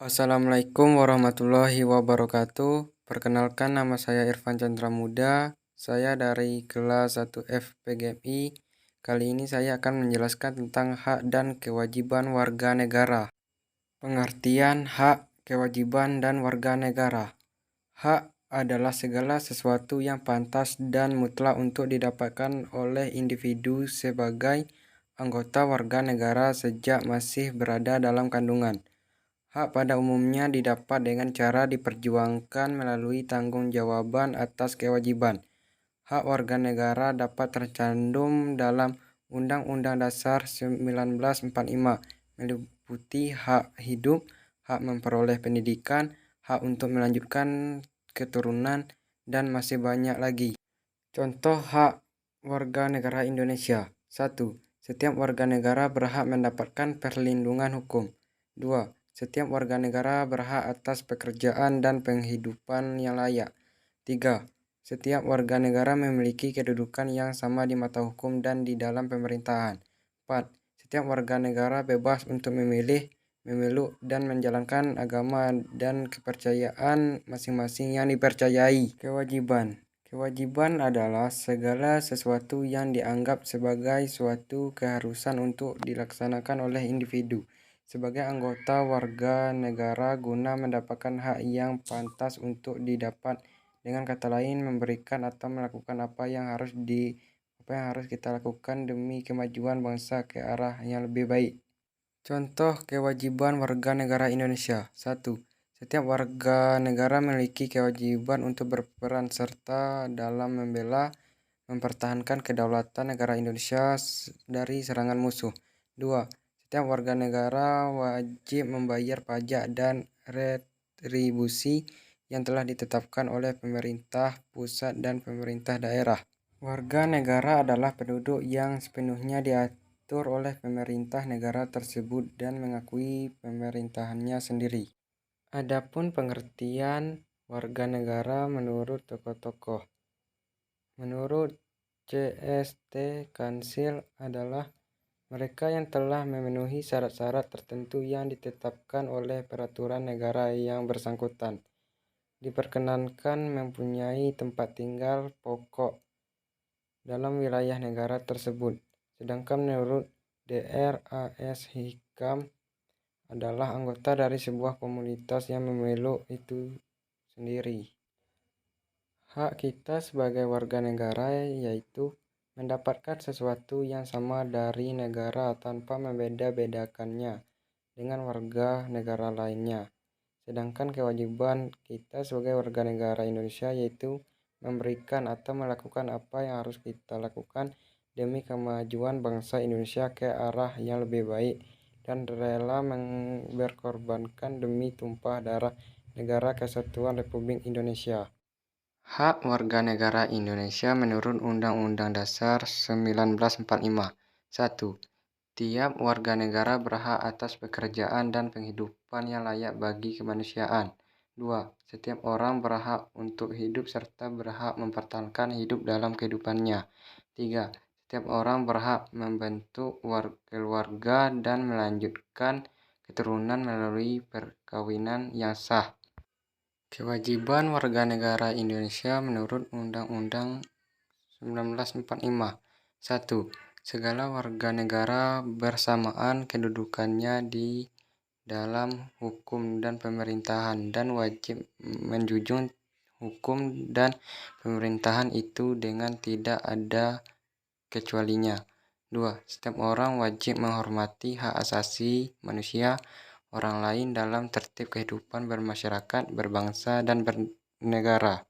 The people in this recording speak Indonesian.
Assalamualaikum warahmatullahi wabarakatuh. Perkenalkan, nama saya Irfan Chandra Muda. Saya dari kelas 1 FPGMI. Kali ini saya akan menjelaskan tentang hak dan kewajiban warga negara. Pengertian hak, kewajiban, dan warga negara. Hak adalah segala sesuatu yang pantas dan mutlak untuk didapatkan oleh individu sebagai anggota warga negara sejak masih berada dalam kandungan. Hak pada umumnya didapat dengan cara diperjuangkan melalui tanggung-jawaban atas kewajiban. Hak warga negara dapat tercantum dalam Undang-Undang Dasar 1945, meliputi hak hidup, hak memperoleh pendidikan, hak untuk melanjutkan keturunan, dan masih banyak lagi. Contoh hak warga negara Indonesia. 1. Setiap warga negara berhak mendapatkan perlindungan hukum. 2. Setiap warga negara berhak atas pekerjaan dan penghidupan yang layak. 3. Setiap warga negara memiliki kedudukan yang sama di mata hukum dan di dalam pemerintahan. 4. Setiap warga negara bebas untuk memilih, memeluk, dan menjalankan agama dan kepercayaan masing-masing yang dipercayai. Kewajiban. Kewajiban adalah segala sesuatu yang dianggap sebagai suatu keharusan untuk dilaksanakan oleh individu sebagai anggota warga negara guna mendapatkan hak yang pantas untuk didapat. Dengan kata lain, memberikan atau melakukan apa yang harus kita lakukan demi kemajuan bangsa ke arah yang lebih baik. Contoh kewajiban warga negara Indonesia. 1. Setiap warga negara memiliki kewajiban untuk berperan serta dalam membela, mempertahankan kedaulatan negara Indonesia dari serangan musuh. 2. Setiap warga negara wajib membayar pajak dan retribusi yang telah ditetapkan oleh pemerintah pusat dan pemerintah daerah. Warga negara adalah penduduk yang sepenuhnya diatur oleh pemerintah negara tersebut dan mengakui pemerintahannya sendiri. Adapun pengertian warga negara menurut tokoh-tokoh. Menurut C.S.T. Kansil adalah mereka yang telah memenuhi syarat-syarat tertentu yang ditetapkan oleh peraturan negara yang bersangkutan, diperkenankan mempunyai tempat tinggal pokok dalam wilayah negara tersebut. Sedangkan menurut Dr. A.S. Hikam adalah anggota dari sebuah komunitas yang memeluk itu sendiri. Hak kita sebagai warga negara yaitu mendapatkan sesuatu yang sama dari negara tanpa membeda-bedakannya dengan warga negara lainnya. Sedangkan kewajiban kita sebagai warga negara Indonesia yaitu memberikan atau melakukan apa yang harus kita lakukan demi kemajuan bangsa Indonesia ke arah yang lebih baik dan rela berkorbankan demi tumpah darah negara kesatuan Republik Indonesia. Hak warga negara Indonesia menurut Undang-Undang Dasar 1945. 1. Tiap warga negara berhak atas pekerjaan dan penghidupan yang layak bagi kemanusiaan. 2. Setiap orang berhak untuk hidup serta berhak mempertahankan hidup dalam kehidupannya. 3. Setiap orang berhak membentuk keluarga dan melanjutkan keturunan melalui perkawinan yang sah. Kewajiban warga negara Indonesia menurut Undang-Undang 1945. 1. Segala warga negara bersamaan kedudukannya di dalam hukum dan pemerintahan dan wajib menjunjung hukum dan pemerintahan itu dengan tidak ada kecualinya. 2. Setiap orang wajib menghormati hak asasi manusia orang lain dalam tertib kehidupan bermasyarakat, berbangsa, dan bernegara.